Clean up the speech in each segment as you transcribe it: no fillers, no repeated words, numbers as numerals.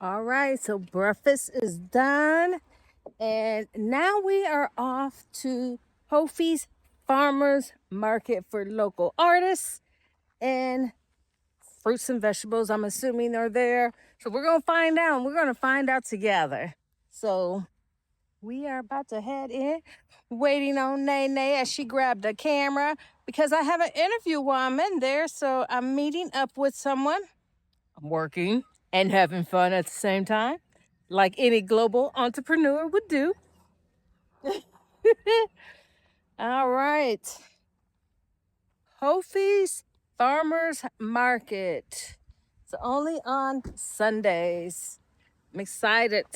All right, so breakfast is done, and now we are off to Hofi's Farmers Market for local artists and fruits and vegetables. I'm assuming are there. So we're gonna find out. We're gonna find out together. So we are about to head in, waiting on Nene as she grabbed a camera because I have an interview while I'm in there. So I'm meeting up with someone. I'm working and having fun at the same time, like any global entrepreneur would do. All right. Hofi's Farmers Market. It's only on Sundays. I'm excited.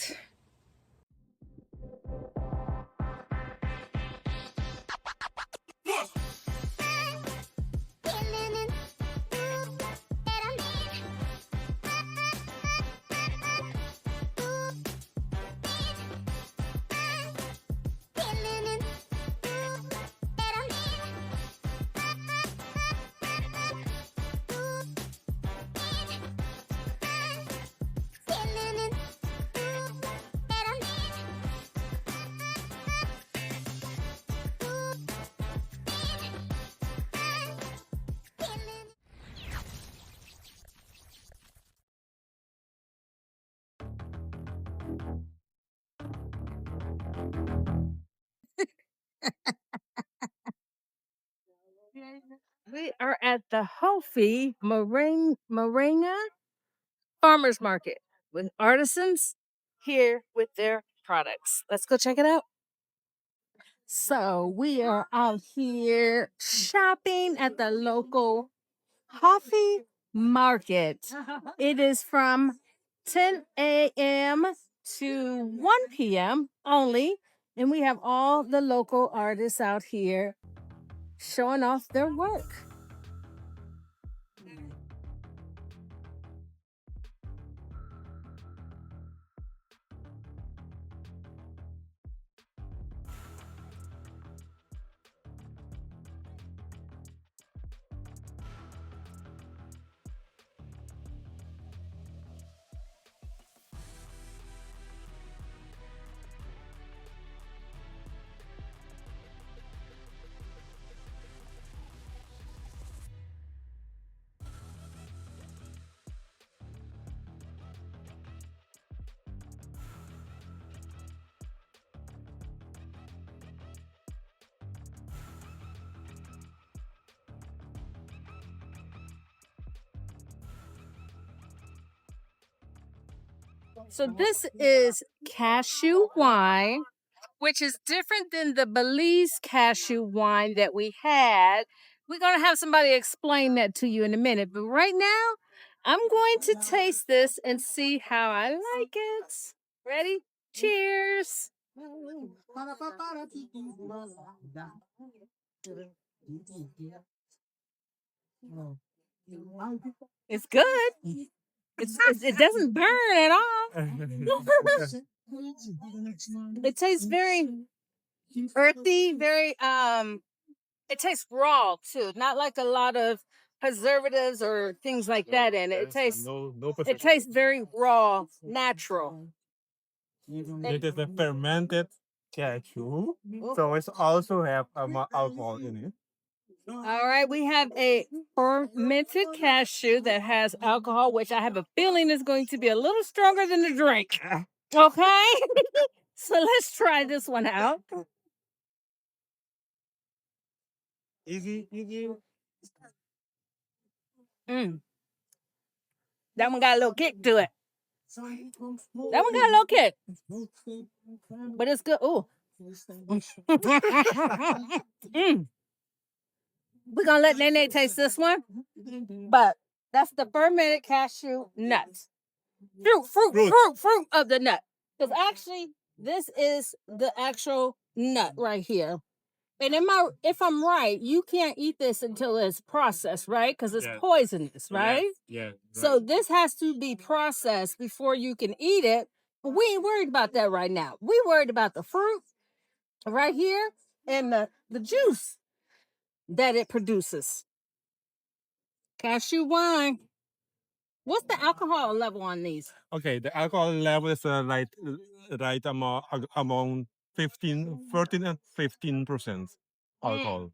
We are at the Hofi Moringa Farmers Market with artisans here with their products. Let's go check it out. So we are out here shopping at the local coffee market. It is from 10 a.m. to 1 p.m. only. And we have all the local artists out here showing off their work. So this is cashew wine, which is different than the Belize cashew wine that we had. We're going to have somebody explain that to you in a minute. But right now, I'm going to taste this and see how I like it. Ready? Cheers. It's good. It doesn't burn at all. It tastes very earthy, very it tastes raw too, not like a lot of preservatives or things like that in it. It tastes very raw, natural. It is a fermented cashew, so it's also have alcohol in it. All right, we have a fermented cashew that has alcohol, which I have a feeling is going to be a little stronger than the drink. Okay, so let's try this one out. Easy, easy. Mm, that one got a little kick to it. That one got a little kick, but it's good. Ooh. Mm. We're gonna let Nene taste this one, but that's the fermented cashew nuts. Fruit of the nut. Because actually, this is the actual nut right here. And if I'm right, you can't eat this until it's processed, right? Because it's poisonous, right? Yeah. Right. So this has to be processed before you can eat it. But we ain't worried about that right now. We worried about the fruit right here and the juice that it produces. Cashew wine. What's the alcohol level on these? Okay, the alcohol level is right among 13 and 15% alcohol.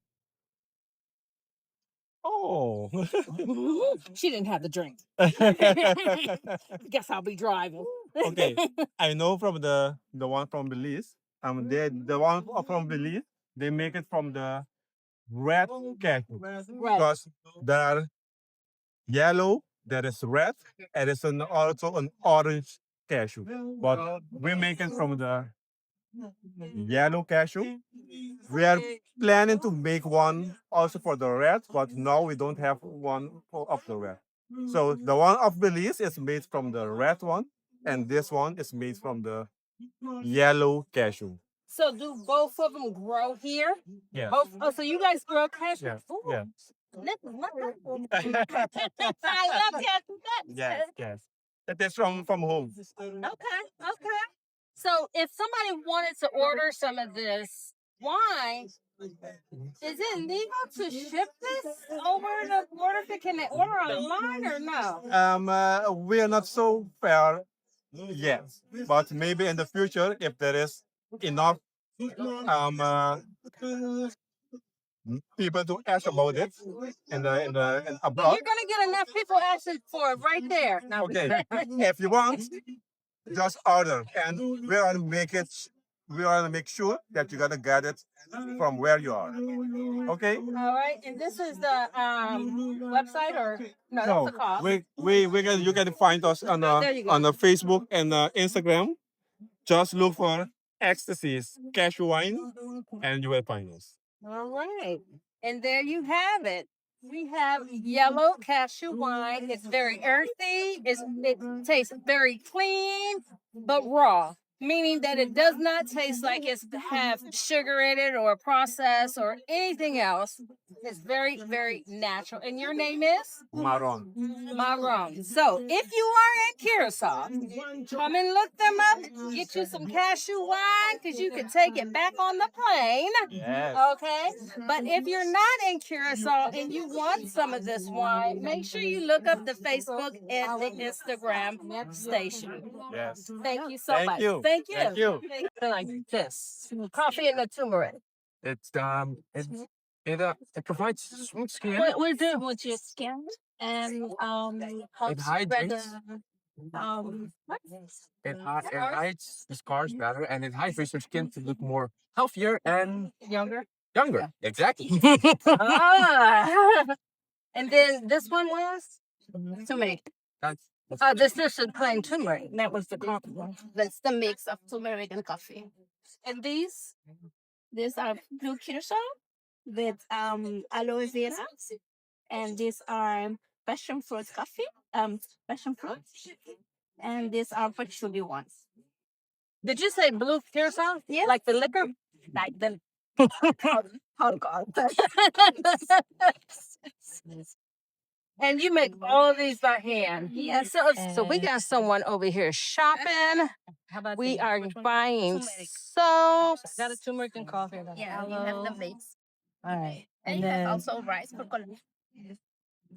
Oh. She didn't have the drink. Guess I'll be driving. Okay, I know from the one from Belize. The one from Belize, they make it from the red cashew because there are yellow, there is red, and it's also an orange cashew. But we make it from the yellow cashew. We are planning to make one also for the red, but now we don't have one of the red. So the one of Belize is made from the red one, and this one is made from the yellow cashew. So do both of them grow here? Yeah. Both. Oh, so you guys grow cashew? Yeah. Ooh, Yeah. this is wonderful. I love cashew nuts. Yes. Yes. That is from home. Okay. Okay. So if somebody wanted to order some of this wine, is it legal to ship this over the border? Can they order online or no? We are not so fair yet, but maybe in the future, if there is enough people to ask about it in abroad. You're gonna get enough people asking for it right there. Now, Okay, if you want, just order, and we are gonna make it. We are gonna make sure that you're gonna get it from where you are. Okay. All right, and this is the website or no? No, That's the cost. you can find us on There you go. on the Facebook and Instagram. Just look for Ecstasies Cashew Wine, and you will find us. All right. And there you have it. We have yellow cashew wine. It's very earthy. It tastes very clean, but raw, meaning that it does not taste like it's have sugar in it or processed or anything else. It's very, very natural. And your name is? Maron. Maron. So if you are in Curacao, come and look them up. Get you some cashew wine because you can take it back on the plane. Yes. Okay. But if you're not in Curacao and you want some of this wine, make sure you look up the Facebook and the Instagram station. Yes. Thank you so Thank much. you. Thank you. Thank you. Like this. Coffee and the turmeric. It provides smooth skin. What we do with your skin and It hydrates. It hides the scars better, and it hydrates your skin to look more healthier and younger. younger. Exactly. Ah. And then this one was turmeric. This is plain turmeric. That was the coffee one. That's the mix of turmeric and coffee. And these? These are blue curacao with aloe vera, and these are passion fruit coffee, passion fruit, and these are patchouli ones. Did you say blue curacao? Yeah. Like the liquor? Like the hold on. And you make all of these by hand. Yes. So we got someone over here shopping. We are buying soaps. Got a turmeric and coffee. Yeah, we have the mix. All right. And you have also rice for color.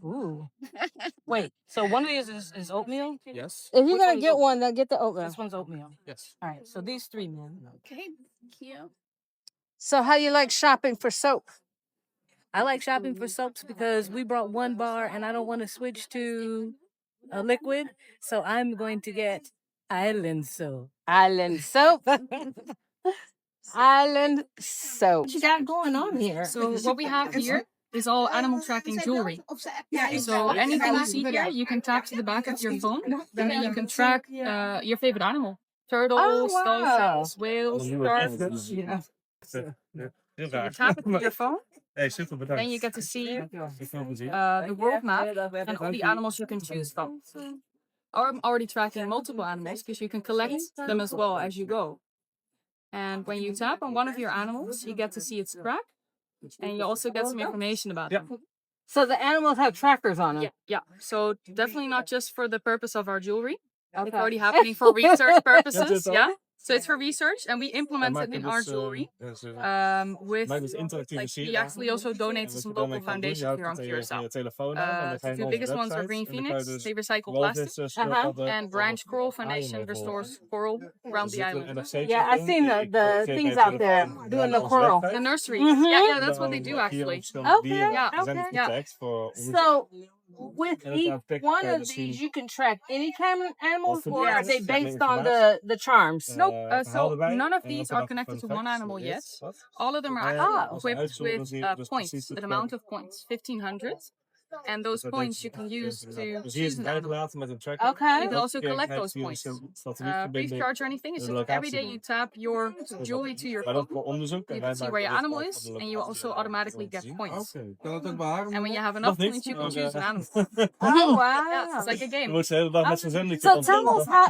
Ooh. Wait, so one of these is oatmeal? Yes. If you're Which going one to is get oat- one, then get the oatmeal. This one's oatmeal. Yes. All right, so these three, man. Okay, thank you. So how you like shopping for soap? I like shopping for soaps because we brought one bar and I don't want to switch to a liquid. So I'm going to get island soap. Island soap. Island soap. What you got going on here? So what we have here is all animal tracking jewelry. So anything you see here, you can tap to the back of your phone, and then you can track your favorite animal. Turtles, dolphins, whales, sharks. You tap it with your phone, then you get to see the world map and all the animals you can choose from. I'm already tracking multiple animals because you can collect them as well as you go. And when you tap on one of your animals, you get to see its track, and you also get some information about it. So the animals have trackers on them. Yeah, yeah. So definitely not just for the purpose of our jewelry. It's already happening for research purposes. Yeah. So it's for research, and we implement it in our jewelry. With like we actually also donate to some local foundations here on Curacao. The two biggest ones are Green Phoenix, they recycle plastic, and Branch Coral Foundation restores coral around the island. Yeah, I've seen the things out there doing the coral. The nursery, yeah, that's what they do actually. Okay, Yeah, okay. So with each one of these, you can track any kind of animals, or are they based on the charms? Nope. So none of these are connected to one animal yet. All of them are actually equipped with points, an amount of points, 1,500. And those points you can use to choose an animal. Okay. You can also collect those points. Free charge or anything. It's just every day you tap your jewelry to your phone. You can see where your animal is, and you also automatically get points. And when you have enough points, you can choose an animal. Oh, wow. Yeah, it's like a game. So tell us how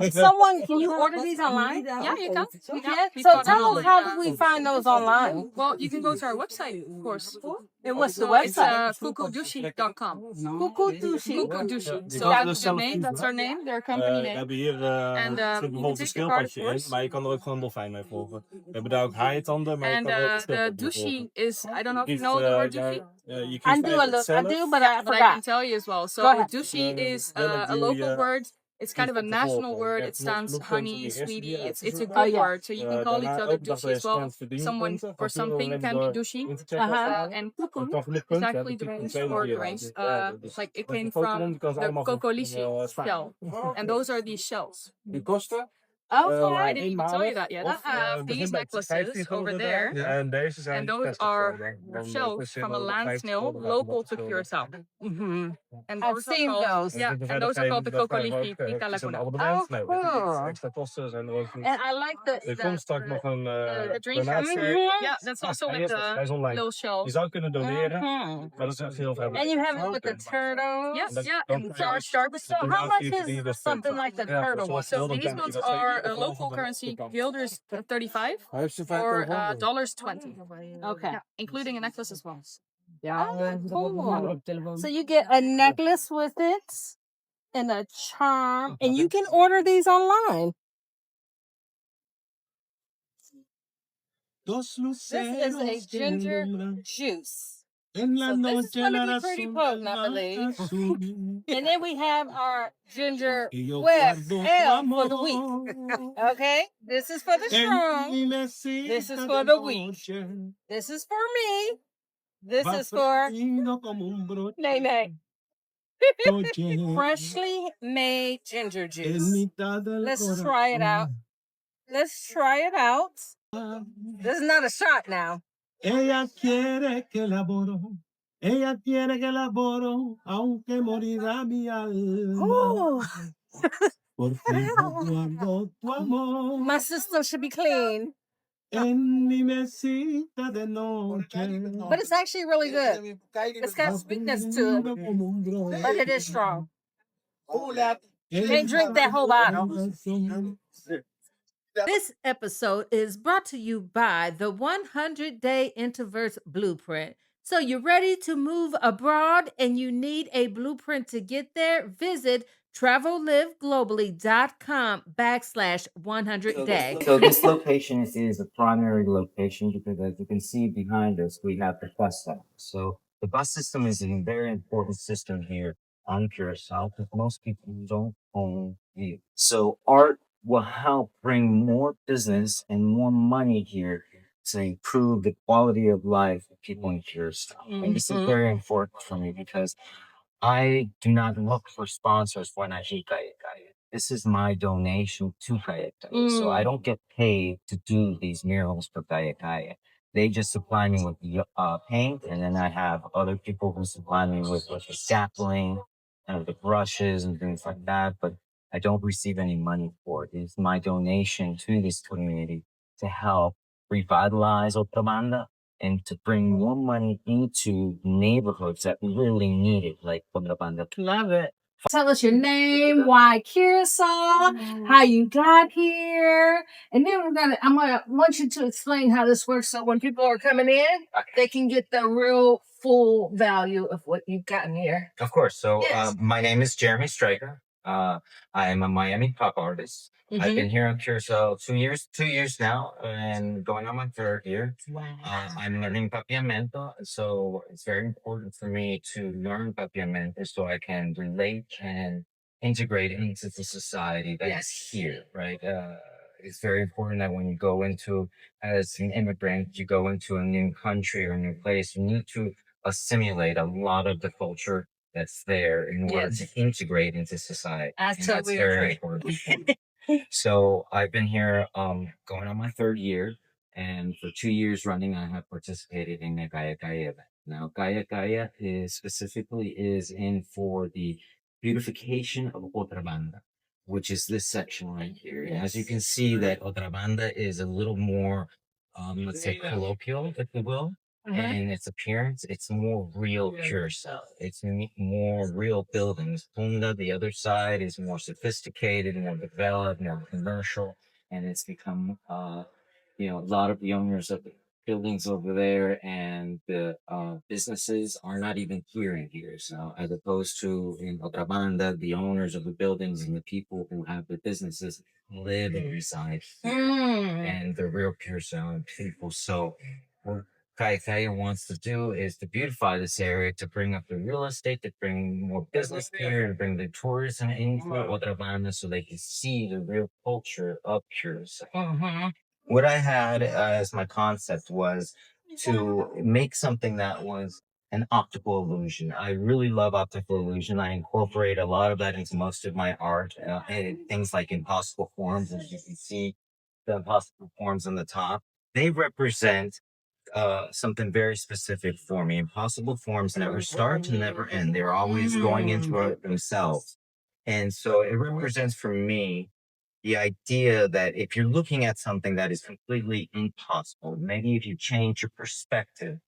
can you order these online? Yeah, you can. You can? So tell us, how do we find those online? Well, you can go to our website, of course. And what's the It's website? cuckoodushi.com. Cuckoodushi. Cuckoodushi. So that's the name, that's our name, their company name. hebben hier bijvoorbeeld een schildpadje in, maar je kan er ook gewoon een dolfijn mee volgen. We hebben daar ook haaientanden, maar je And kan er ook the schildpad mee dushi is, I don't know if you know the word dushi. I do, but I But I forgot. can tell you as well. So dushi is a local word. It's kind of a national word. It stands honey, sweetie. It's a good word. So you can call each other dushi as well. Someone or something can be dushi. And cocoon is actually the range or the range. Like it came from the cocolishi shell. And those are these shells. Okay. I didn't even tell you that yet. These necklaces over there. And those are shells from a land snail local to Curacao. Mm-hmm. And I've those seen are called, those. yeah, and those are called the cocolishi pica laguna. And I like The drink hamster. Yeah, that's also with the little shells. And you have it with the turtle. Yes, yeah, and our sharks. So how much is something like the turtle one? So these ones are a local currency. Guilders 35 or dollars 20. Okay. Yeah, including a necklace as well. Oh, cool. So you get a necklace with it and a charm, and you can order these online. This is a ginger juice. So this is going to be pretty potent, I believe. And then we have our ginger whip L for the weak. Okay, this is for the strong. This is for the weak. This is for me. This is for Nay. Freshly made ginger juice. Let's try it out. Let's try it out. This is not a shot now. Ella quiere que elaboro, aunque morirá mi alma. Por fin guardo tu amor. My system should be clean. En mi mesita de noche. But it's actually really good. It's got sweetness to it, but it is strong. Can't drink that whole bottle. This episode is brought to you by the 100-Day Introverts Blueprint. So you're ready to move abroad and you need a blueprint to get there? Visit travelliveglobally.com/100day. So this location is a primary location because as you can see behind us, we have the bus stop. So the bus system is a very important system here on Curacao because most people don't own vehicles. So art will help bring more business and more money here to improve the quality of life of people in Curacao. And this is very important for me because I do not look for sponsors when I do Kaya Kaya. This is my donation to Kaya Kaya. So I don't get paid to do these murals for Kaya Kaya. They just supply me with the paint, and then I have other people who supply me with the sapling and the brushes and things like that. But I don't receive any money for it. It's my donation to this community to help revitalize Ottomanda and to bring more money into neighborhoods that really need it, like Ottomanda. Love it. Tell us your name, why Curacao, how you got here, and then I want you to explain how this works so when people are coming in, they can get the real full value of what you've gotten here. Of course. So Yes. my name is Jeremy Stryker. I'm a Miami pop artist. I've been here in Curacao 2 years now, and going on my third year. I'm learning papiamento, so it's very important for me to learn papiamento so I can relate and integrate into the society that's here, right? It's very important that when you go into, as an immigrant, you go into a new country or a new place, you need to assimilate a lot of the culture that's there in order to integrate into society. And that's very important. So I've been here going on my third year, and for 2 years running I have participated in the Kaya Kaya event. Now Kaya Kaya is specifically is in for the beautification of Otra Banda, which is this section right here. And as you can see that Otra Banda is a little more let's say colloquial, if you will. In its appearance, it's more real Curacao. It's more real buildings. Punta, the other side, is more sophisticated, more developed, more commercial, and it's become, a lot of the owners of the buildings over there and the businesses are not even here. So, as opposed to in Otra Banda, the owners of the buildings and the people who have the businesses live and reside here, and the real Curacao people. So, what Kaya wants to do is to beautify this area, to bring up the real estate, to bring more business here, and bring the tourism into Otra Banda so they can see the real culture of Curacao. What I had as my concept was to make something that was an optical illusion. I really love optical illusion. I incorporate a lot of that into most of my art, and things like impossible forms, as you can see, the impossible forms on the top. They represent something very specific for me. Impossible forms never start and never end. They're always going into it themselves. And so it represents for me the idea that if you're looking at something that is completely impossible, maybe if you change your perspective,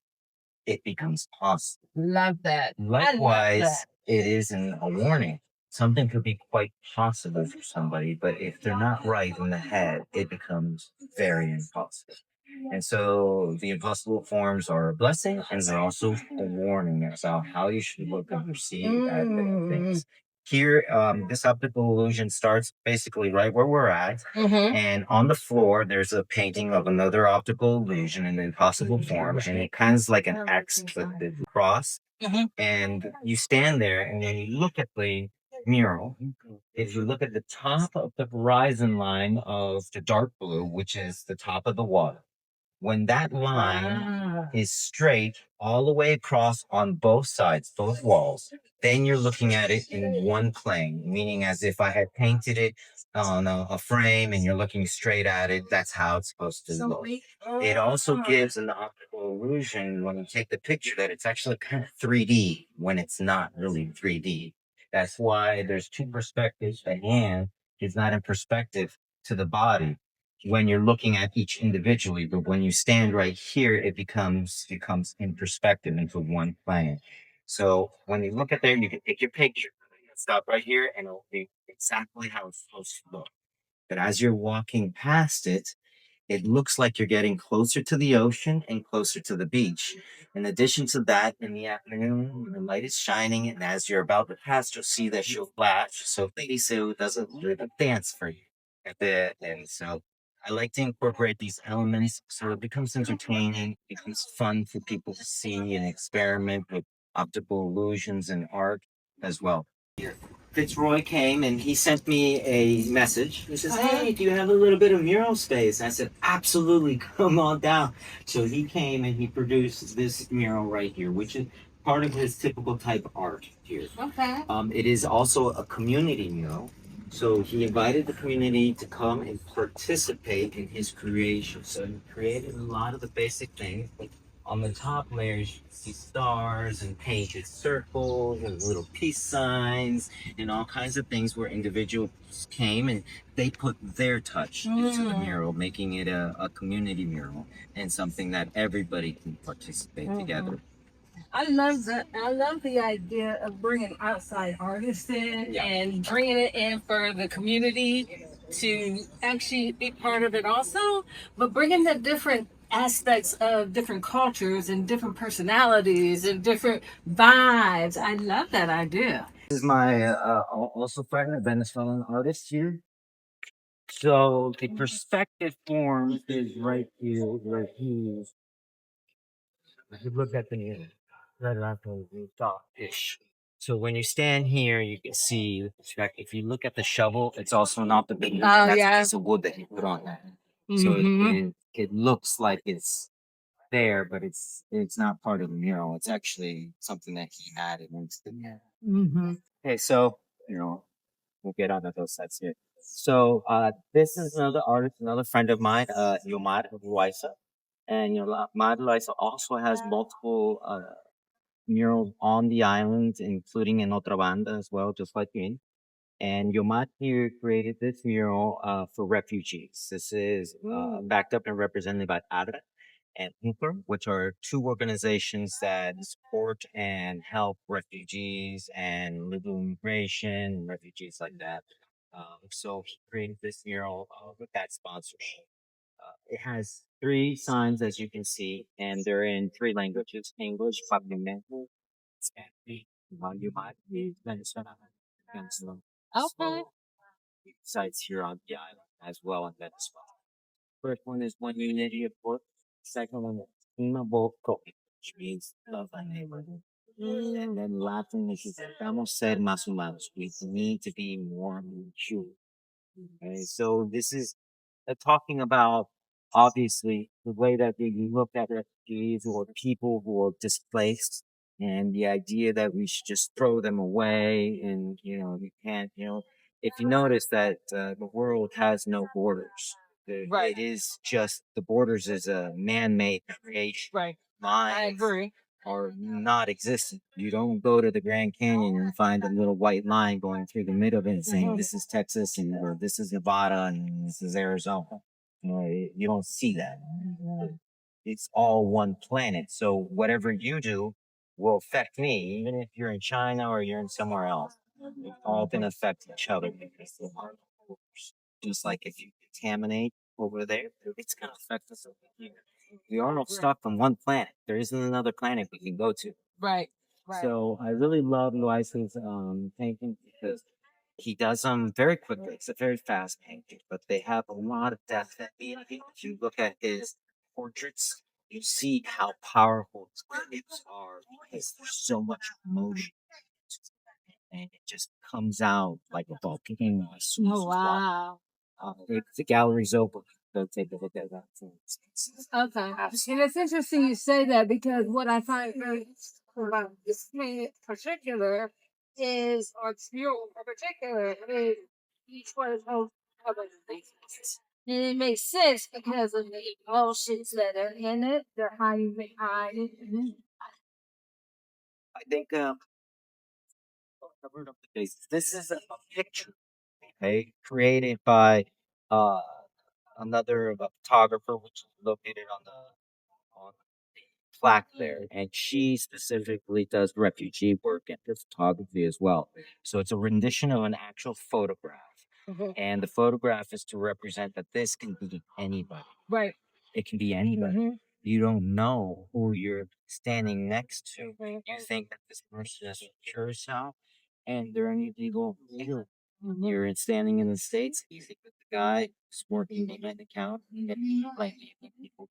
it becomes possible. Love that. Likewise, it isn't a warning. Something could be quite possible for somebody, but if they're not right in the head, it becomes very impossible. And so the impossible forms are a blessing and they're also a warning about how you should look and perceive at things. Here, this optical illusion starts basically right where we're at. And on the floor, there's a painting of another optical illusion in impossible form. And it kind of is like an X twisted across. And you stand there and then you look at the mural. If you look at the top of the horizon line of the dark blue, which is the top of the water, when that line is straight all the way across on both sides, both walls, then you're looking at it in one plane, meaning as if I had painted it on a frame and you're looking straight at it, that's how it's supposed to look. It also gives an optical illusion when you take the picture that it's actually kind of 3D when it's not really 3D. That's why there's two perspectives. The hand is not in perspective to the body when you're looking at each individually, but when you stand right here, it becomes in perspective into one plane. So when you look at there, you can take your picture, stop right here, and it'll be exactly how it's supposed to look. But as you're walking past it, it looks like you're getting closer to the ocean and closer to the beach. In addition to that, in the afternoon, the light is shining, and as you're about to pass, you'll see that she'll flash. So Lady Sue does a little dance for you at the end. So I like to incorporate these elements so it becomes entertaining, becomes fun for people to see and experiment with optical illusions and art as well. Fitzroy came and he sent me a message. He says, "Hey, do you have a little bit of mural space?" I said, "Absolutely, come on down." So he came and he produced this mural right here, which is part of his typical type art here. Okay. It is also a community mural. So he invited the community to come and participate in his creation. So he created a lot of the basic things. Like on the top layers, you see stars and painted circles and little peace signs and all kinds of things where individuals came and they put their touch into the mural, making it a community mural and something that everybody can participate together. I love that. I love the idea of bringing outside artists in and bringing it in for the community to actually be part of it also, but bringing the different aspects of different cultures and different personalities and different vibes. I love that idea. This is my also friend, a Venezuelan artist here. So the perspective form is right here, right here. If you look at the right around the top-ish. So when you stand here, you can see the perspective. If you look at the shovel, it's also not the big. Oh, That's yeah. a piece of wood that you put on that. So it looks like it's there, but it's not part of the mural. It's actually something that he added into the mural. Mm-hmm. Okay, so we'll get on to those sets here. So this is another artist, another friend of mine, Yomar Ruiza. And Yomar Ruiza also has multiple murals on the island, including in Otra Banda as well, just like in. And Yomar here created this mural for refugees. This is backed up and represented by ADRA and Hooper, which are two organizations that support and help refugees and legal immigration, refugees like that. So he created this mural with that sponsorship. It has three signs, as you can see, and they're in three languages: English, Pablimento, Spanish, Manumat, Venezuela, Venezuela. Okay. So, sites here on the island as well in Venezuela. First one is one unity of work. Second one is una voz propia, which means love and neighbor. And then last one is estamos ser más humanos. We need to be more human. Okay, so this is talking about obviously the way that we look at refugees or people who are displaced and the idea that we should just throw them away and you can't if you notice that the world has no borders. Right. It is just the borders is a man-made creation. Right. Lines I agree. are not existent. You don't go to the Grand Canyon and find a little white line going through the middle of it and saying this is Texas and or this is Nevada and this is Arizona. You don't see that. It's all one planet. So whatever you do will affect me, even if you're in China or you're in somewhere else. We all can affect each other because of our borders. Just like if you contaminate over there, it's gonna affect us over here. We are all stuck on one planet. There isn't another planet we can go to. Right. Right. So I really love Loisa's painting because he does them very quickly. It's a very fast painting, but they have a lot of depth and meaning. If you look at his portraits, you see how powerful his paintings are because there's so much emotion and it just comes out like a volcano as soon as Oh, you watch. wow. If the gallery's open, go take a look at that. Okay. And it's interesting you say that because what I find very interesting about this painting in particular is, or this mural in particular, is each one of those other things. And it makes sense because of the emotions that are in it, they're hiding behind it. I think covered up the bases. This is a picture, okay, created by uh another photographer, which is located on the plaque there, and she specifically does refugee work and photography as well. So it's a rendition of an actual photograph, Mhm. and the photograph is to represent that this can be anybody. Right. It can be anybody. Mhm. You don't know who you're standing next to. Right. You think that this person is from Curacao and they're an illegal immigrant. Mhm. You're standing in the States, you think that the guy is working behind the counter and like people.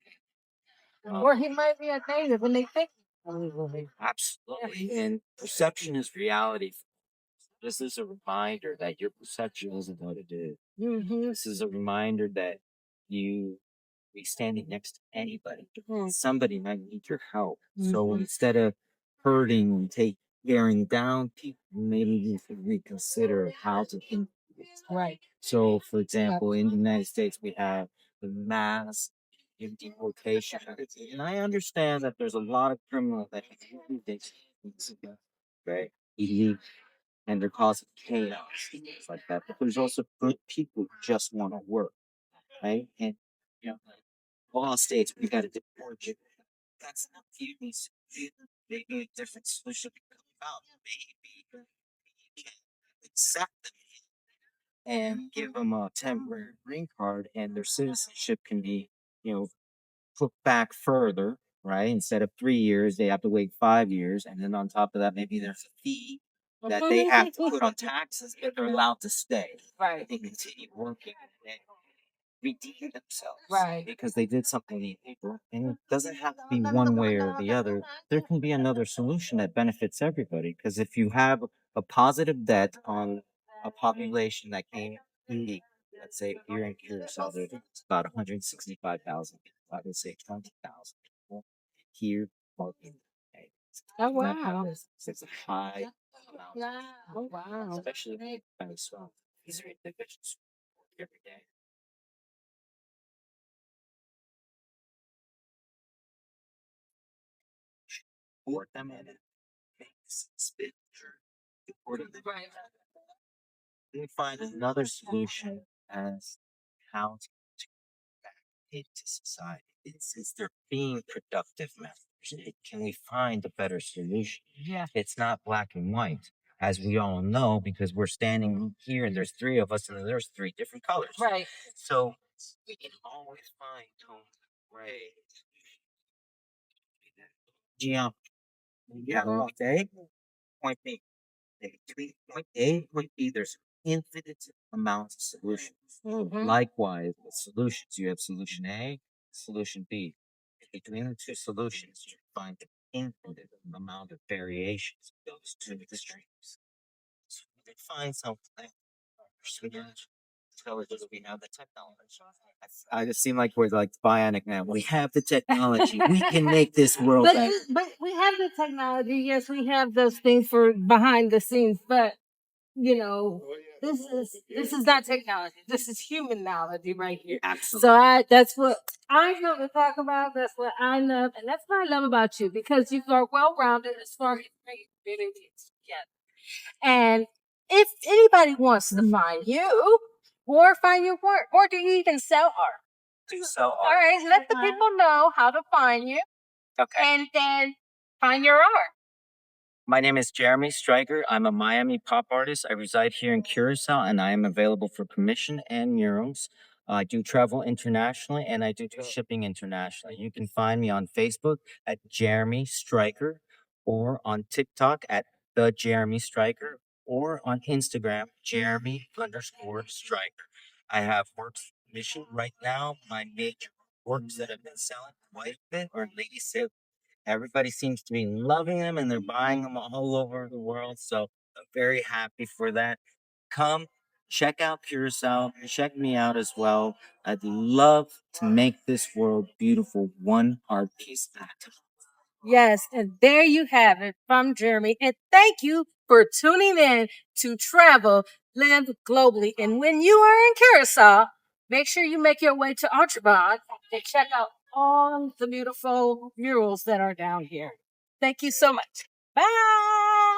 Or he might be a native and they think. Absolutely. And perception is reality. This is a reminder that your perception isn't what it is. Mm-hmm. This is a reminder that you be standing next to anybody. Mhm. Somebody might need your help. So instead of hurting and tearing down people, maybe you should reconsider how to think. Right. So, for example, in the United States, we have the mass deportation, and I understand that there's a lot of criminals that do things, right? Illegal, and they're causing chaos, things like that. But there's also good people who just want to work, right? And you know, law states we got to deport you. That's not the easy. Maybe a different solution can come about. Maybe you can accept them and give them a temporary green card, and their citizenship can be, put back further, right? Instead of 3 years, they have to wait 5 years, and then on top of that, maybe there's a fee. that they have to put on taxes, but they're allowed to stay. Right. They continue working and redeem themselves. Right. Because they did something illegal. And it doesn't have to be one way or the other. There can be another solution that benefits everybody. Because if you have a positive debt on a population that came illegally, let's say here in Curacao, there's about 165,000 people. I would say 20,000 people here working. Oh, wow. It's a high amount, Oh, wow. especially in Venezuela. These are individuals who work every day. Support them in it. Makes spit. Support them. Then find another solution as how to back into society. It's they're being productive members. Can we find a better solution? Yeah. It's not black and white, as we all know, because we're standing here and there's three of us and there's three different colors. Right. So we can always find tones of gray. Geometry. You have point A, point B. And between point A and point B, there's infinite amounts of solutions. Likewise, with solutions, you have solution A, solution B. Between the two solutions, you find an infinite amount of variations of those two extremes. So you can find something. Intelligence, we have the technology. I just seem like we're like bionic now. We have the technology. We can make this world But, better. but we have the technology. Yes, we have those things for behind the scenes. But you know, this is not technology. This is human knowledge right here. Absolutely. So that's what I know to talk about. That's what I love, and that's what I love about you because you are well rounded as far as bringing things together. And if anybody wants to find you or find your work, or do you even sell art? Do sell All art. right, let the people know how to find you Okay. and then find your art. My name is Jeremy Stryker. I'm a Miami pop artist. I reside here in Curacao and I am available for commission and murals. I do travel internationally and I do shipping internationally. You can find me on Facebook at Jeremy Stryker or on TikTok at the Jeremy Stryker or on Instagram, Jeremy_Stryker. I have works commission right now. My major works that have been selling quite a bit are Lady Silk. Everybody seems to be loving them and they're buying them all over the world. So I'm very happy for that. Come check out Curacao. Check me out as well. I'd love to make this world beautiful, one art piece at a time. Yes, and there you have it from Jeremy. And thank you for tuning in to Travel Live Globally. And when you are in Curacao, make sure you make your way to Archibald and check out all the beautiful murals that are down here. Thank you so much. Bye.